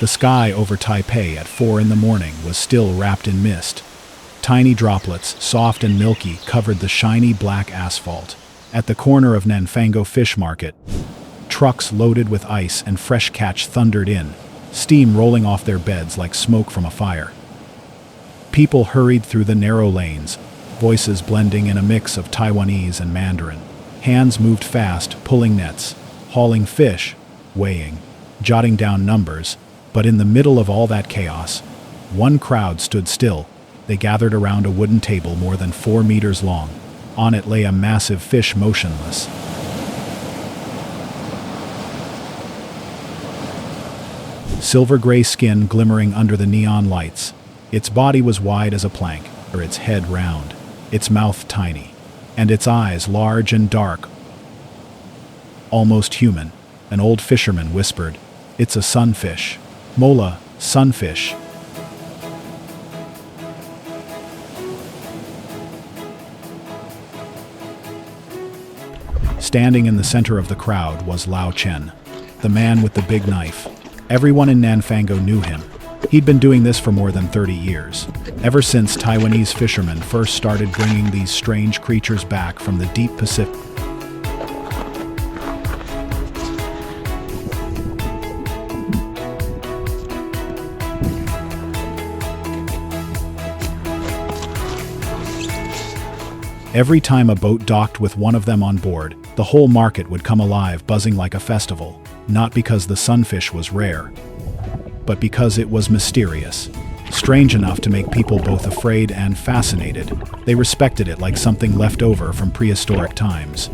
The sky over Taipei at 4 in the morning was still wrapped in mist. Tiny droplets, soft and milky, covered the shiny black asphalt. At the corner of Nanfanggo fish market, trucks loaded with ice and fresh catch thundered in, steam rolling off their beds like smoke from a fire. People hurried through the narrow lanes, voices blending in a mix of Taiwanese and Mandarin. Hands moved fast, pulling nets, hauling fish, weighing, jotting down numbers. But in the middle of all that chaos, one crowd stood still. They gathered around a wooden table more than 4 meters long. On it lay a massive fish motionless. Silver-gray skin glimmering under the neon lights. Its body was wide as a plank, its head round, its mouth tiny, and its eyes large and dark, almost human. An old fisherman whispered, "It's a sunfish. Mola, sunfish." Standing in the center of the crowd was Lao Chen, the man with the big knife. Everyone in Nanfanggo knew him. He'd been doing this for more than 30 years, ever since Taiwanese fishermen first started bringing these strange creatures back from the deep Pacific. Every time a boat docked with one of them on board, the whole market would come alive, buzzing like a festival, not because the sunfish was rare, but because it was mysterious, strange enough to make people both afraid and fascinated. They respected it like something left over from prehistoric times.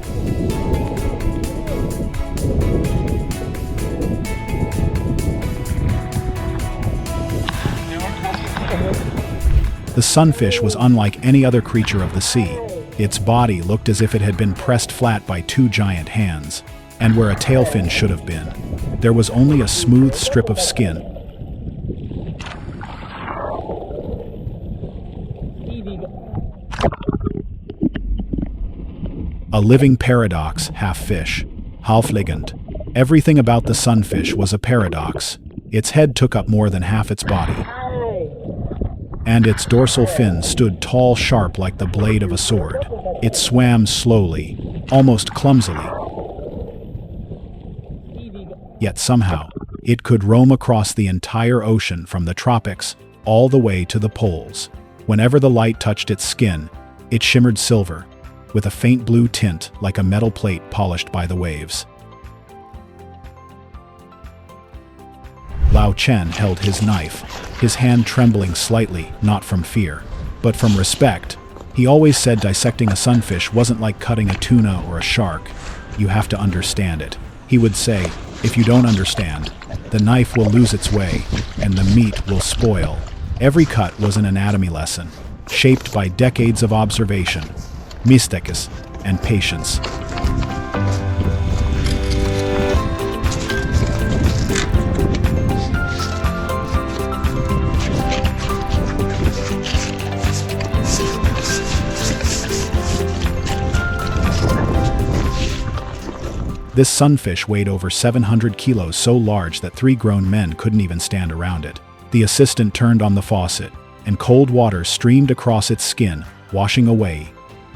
The sunfish was unlike any other creature of the sea. Its body looked as if it had been pressed flat by 2 giant hands, and where a tail fin should have been, there was only a smooth strip of skin. A living paradox, half fish, half legend. Everything about the sunfish was a paradox. Its head took up more than half its body, and its dorsal fin stood tall, sharp like the blade of a sword. It swam slowly, almost clumsily. Yet somehow, it could roam across the entire ocean from the tropics all the way to the poles. Whenever the light touched its skin, it shimmered silver, with a faint blue tint like a metal plate polished by the waves. Lao Chen held his knife, his hand trembling slightly, not from fear, but from respect. He always said dissecting a sunfish wasn't like cutting a tuna or a shark. You have to understand it. He would say, if you don't understand, the knife will lose its way, and the meat will spoil. Every cut was an anatomy lesson, shaped by decades of observation, mistakes, and patience. This sunfish weighed over 700 kilos, so large that 3 grown men couldn't even stand around it. The assistant turned on the faucet, and cold water streamed across its skin, washing away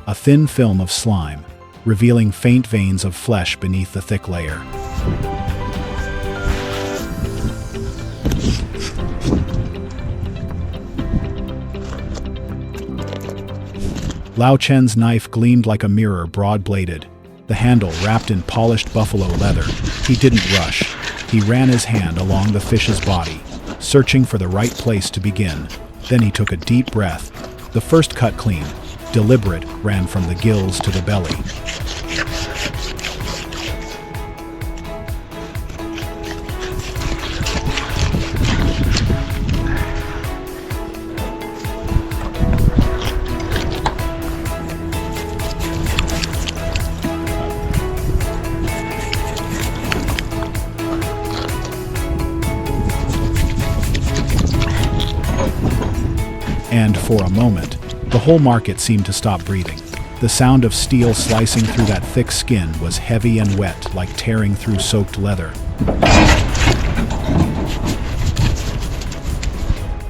a thin film of slime, revealing faint veins of flesh beneath the thick layer. Lao Chen's knife gleamed like a mirror, broad-bladed, the handle wrapped in polished buffalo leather. He didn't rush. He ran his hand along the fish's body, searching for the right place to begin. Then he took a deep breath. The first cut clean, deliberate, ran from the gills to the belly. And for a moment, the whole market seemed to stop breathing. The sound of steel slicing through that thick skin was heavy and wet, like tearing through soaked leather.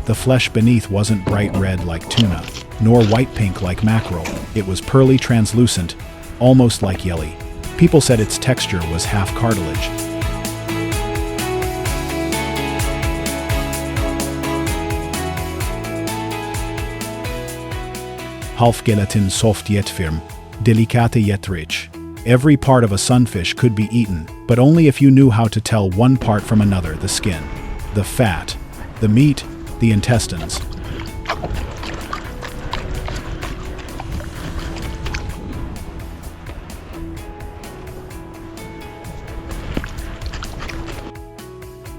The flesh beneath wasn't bright red like tuna, nor white-pink like mackerel. It was pearly translucent, almost like jelly. People said its texture was half cartilage. Half gelatin soft yet firm, delicate yet rich. Every part of a sunfish could be eaten, but only if you knew how to tell one part from another: the skin, the fat, the meat, the intestines.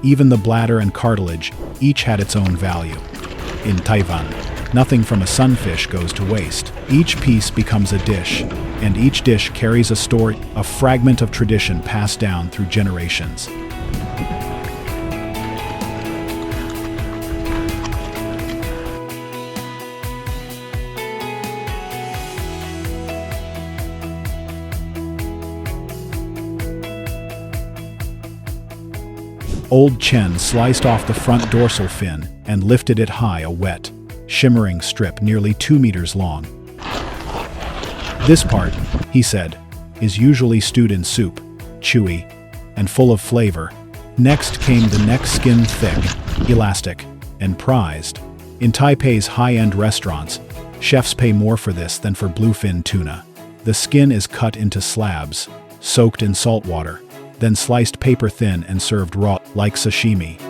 Even the bladder and cartilage, each had its own value. In Taiwan, nothing from a sunfish goes to waste. Each piece becomes a dish, and each dish carries a story, a fragment of tradition passed down through generations. Old Chen sliced off the front dorsal fin and lifted it high, a wet, shimmering strip nearly 2 meters long. This part, he said, is usually stewed in soup, chewy, and full of flavor. Next came the neck, skin thick, elastic, and prized. In Taipei's high-end restaurants, chefs pay more for this than for bluefin tuna. The skin is cut into slabs, soaked in salt water, then sliced paper thin and served raw, like sashimi.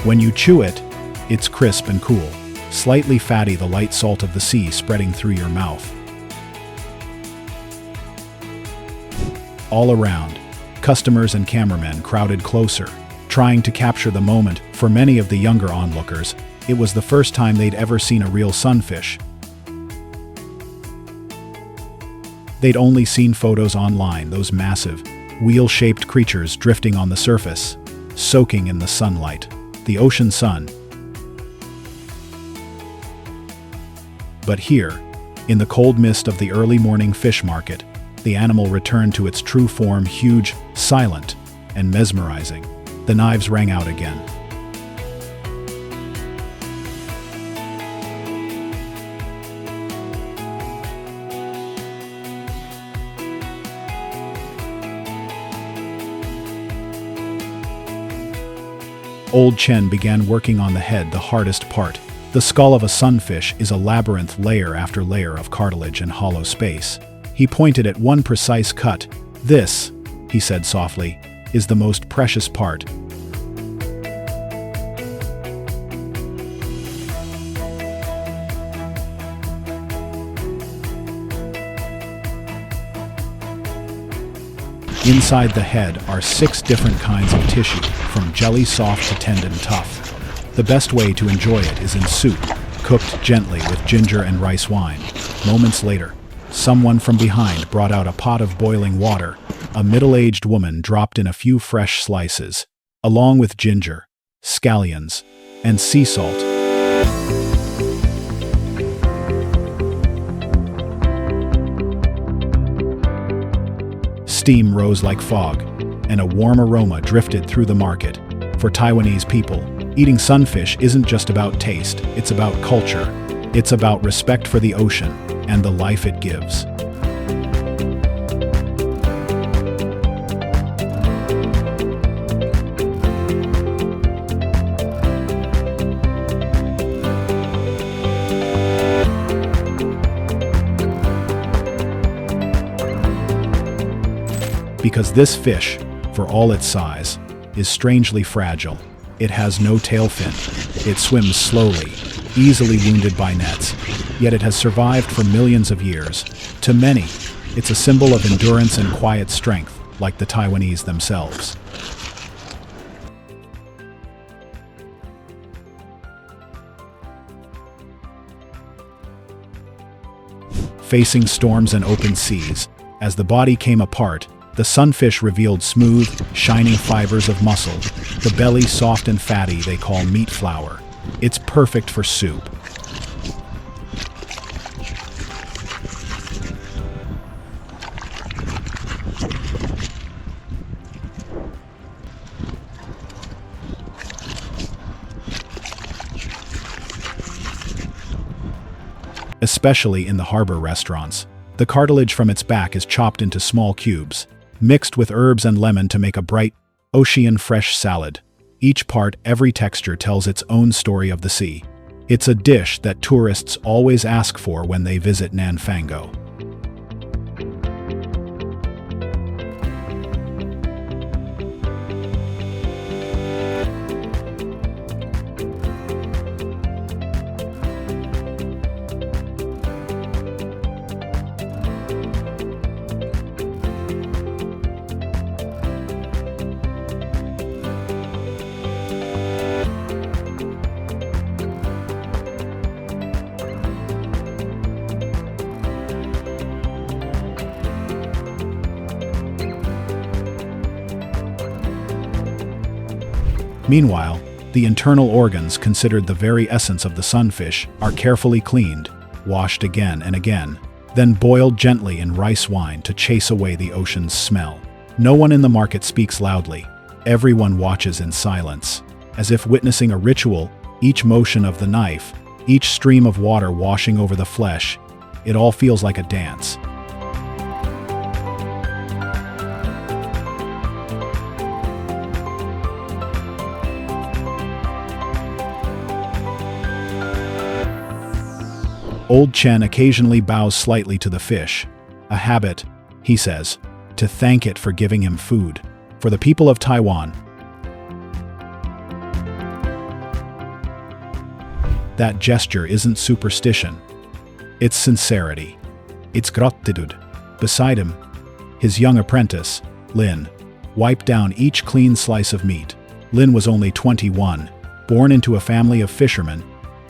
When you chew it, it's crisp and cool, slightly fatty, the light salt of the sea spreading through your mouth. All around, customers and cameramen crowded closer, trying to capture the moment. For many of the younger onlookers, it was the first time they'd ever seen a real sunfish. They'd only seen photos online, those massive, wheel-shaped creatures drifting on the surface, soaking in the sunlight. The ocean sun. But here, in the cold mist of the early morning fish market, the animal returned to its true form, huge, silent, and mesmerizing. The knives rang out again. Old Chen began working on the head, the hardest part. The skull of a sunfish is a labyrinth, layer after layer of cartilage and hollow space. He pointed at one precise cut. "This," he said softly, "is the most precious part." Inside the head are 6 different kinds of tissue, from jelly soft to tendon tough. The best way to enjoy it is in soup, cooked gently with ginger and rice wine. Moments later, someone from behind brought out a pot of boiling water. A middle-aged woman dropped in a few fresh slices, along with ginger, scallions, and sea salt. Steam rose like fog, and a warm aroma drifted through the market. For Taiwanese people, eating sunfish isn't just about taste, it's about culture. It's about respect for the ocean and the life it gives. Because this fish, for all its size, is strangely fragile. It has no tail fin. It swims slowly, easily wounded by nets, yet it has survived for millions of years. To many, it's a symbol of endurance and quiet strength, like the Taiwanese themselves. Facing storms and open seas, as the body came apart, the sunfish revealed smooth, shining fibers of muscle, the belly soft and fatty they call meat flour. It's perfect for soup. Especially in the harbor restaurants. The cartilage from its back is chopped into small cubes, mixed with herbs and lemon to make a bright, ocean fresh salad. Each part, every texture tells its own story of the sea. It's a dish that tourists always ask for when they visit Nanfanggo. Meanwhile, the internal organs, considered the very essence of the sunfish, are carefully cleaned, washed again and again, then boiled gently in rice wine to chase away the ocean's smell. No one in the market speaks loudly. Everyone watches in silence, as if witnessing a ritual. Each motion of the knife, each stream of water washing over the flesh, it all feels like a dance. Old Chen occasionally bows slightly to the fish, a habit, he says, to thank it for giving him food. For the people of Taiwan, that gesture isn't superstition. It's sincerity. It's gratitude. Beside him, his young apprentice, Lin, wiped down each clean slice of meat. Lin was only 21, born into a family of fishermen,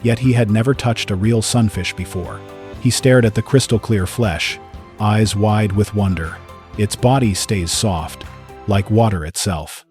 yet he had never touched a real sunfish before. He stared at the crystal-clear flesh, eyes wide with wonder. Its body stays soft, like water itself.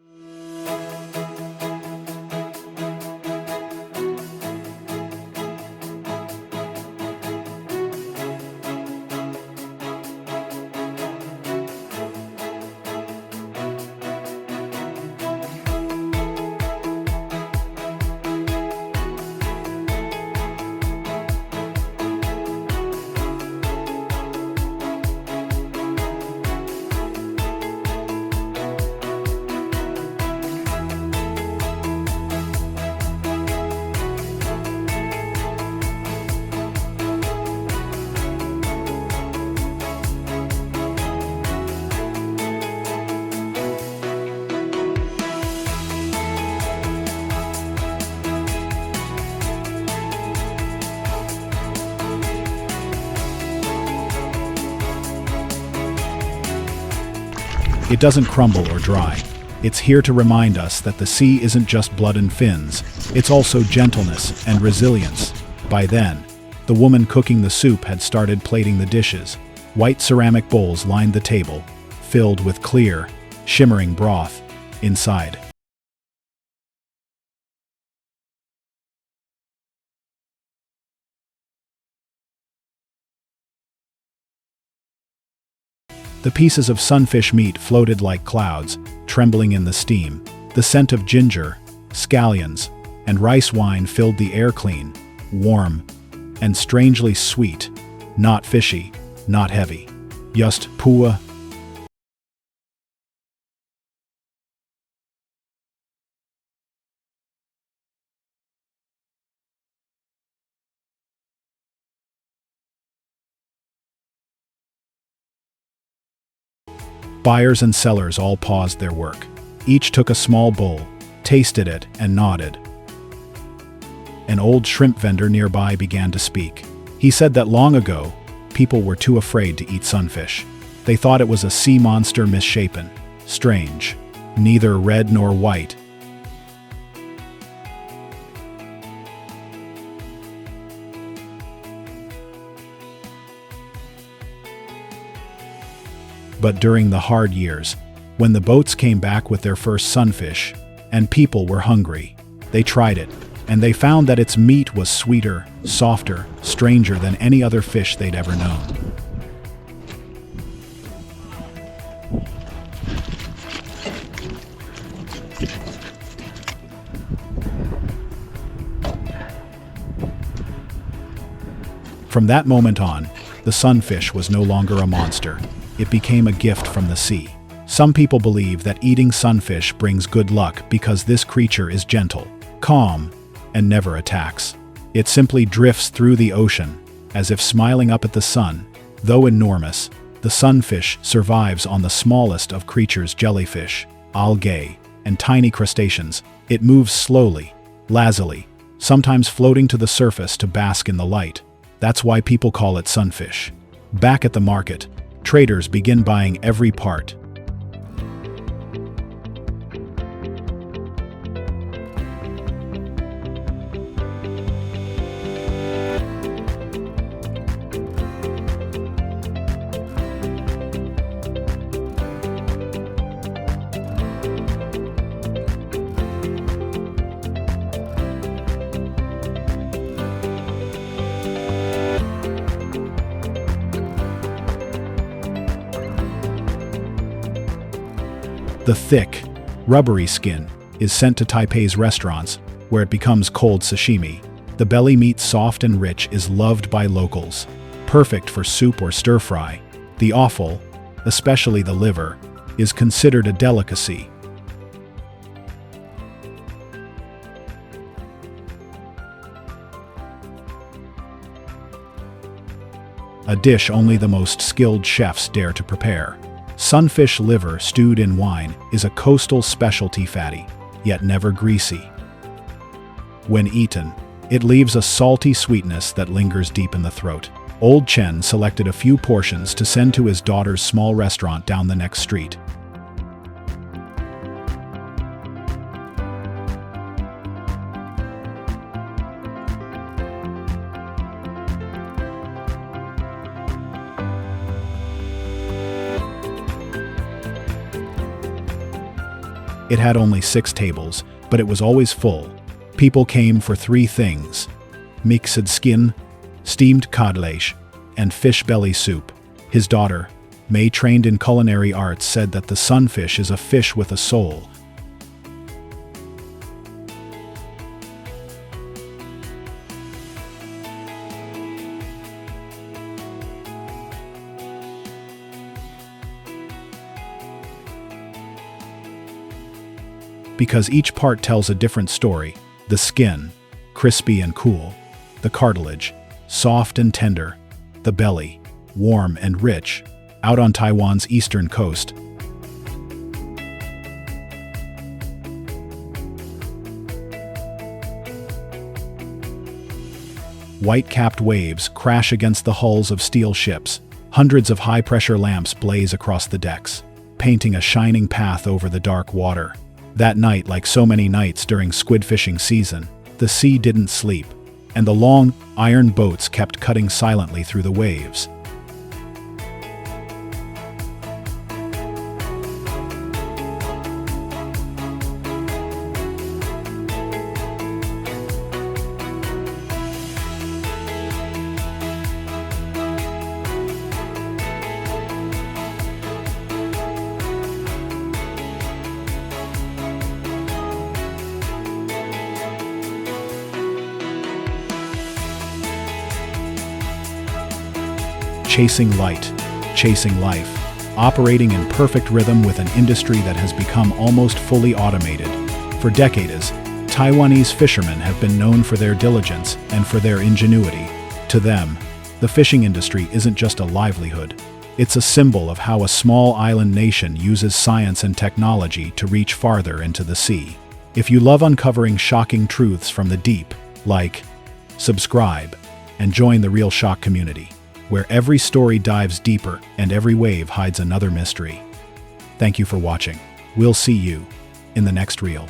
It doesn't crumble or dry. It's here to remind us that the sea isn't just blood and fins, it's also gentleness and resilience. By then, the woman cooking the soup had started plating the dishes. White ceramic bowls lined the table, filled with clear, shimmering broth inside. The pieces of sunfish meat floated like clouds, trembling in the steam. The scent of ginger, scallions, and rice wine filled the air, clean, warm, and strangely sweet. Not fishy, not heavy. Just pure. Buyers and sellers all paused their work. Each took a small bowl, tasted it, and nodded. An old shrimp vendor nearby began to speak. He said that long ago, people were too afraid to eat sunfish. They thought it was a sea monster misshapen, strange, neither red nor white. But during the hard years, when the boats came back with their first sunfish, and people were hungry, they tried it, and they found that its meat was sweeter, softer, stranger than any other fish they'd ever known. From that moment on, the sunfish was no longer a monster. It became a gift from the sea. Some people believe that eating sunfish brings good luck because this creature is gentle, calm, and never attacks. It simply drifts through the ocean, as if smiling up at the sun. Though enormous, the sunfish survives on the smallest of creatures: jellyfish, algae, and tiny crustaceans. It moves slowly, lazily, sometimes floating to the surface to bask in the light. That's why people call it sunfish. Back at the market, traders begin buying every part. The thick, rubbery skin is sent to Taipei's restaurants, where it becomes cold sashimi. The belly meat, soft and rich, is loved by locals. Perfect for soup or stir-fry. The offal, especially the liver, is considered a delicacy. A dish only the most skilled chefs dare to prepare. Sunfish liver stewed in wine is a coastal specialty, fatty, yet never greasy. When eaten, it leaves a salty sweetness that lingers deep in the throat. Lao Chen selected a few portions to send to his daughter's small restaurant down the next street. It had only 6 tables, but it was always full. People came for 3 things: mixed skin, steamed codfish, and fish belly soup. His daughter, May, trained in culinary arts, said that the sunfish is a fish with a soul. Because each part tells a different story. The skin, crispy and cool. The cartilage, soft and tender. The belly, warm and rich. Out on Taiwan's eastern coast, white-capped waves crash against the hulls of steel ships. Hundreds of high-pressure lamps blaze across the decks, painting a shining path over the dark water. That night, like so many nights during squid fishing season, the sea didn't sleep, and the long, iron boats kept cutting silently through the waves. Chasing light, chasing life, operating in perfect rhythm with an industry that has become almost fully automated. For decades, Taiwanese fishermen have been known for their diligence and for their ingenuity. To them, the fishing industry isn't just a livelihood. It's a symbol of how a small island nation uses science and technology to reach farther into the sea. If you love uncovering shocking truths from the deep, like, subscribe, and join the Real Shock community, where every story dives deeper and every wave hides another mystery. Thank you for watching. We'll see you in the next reel.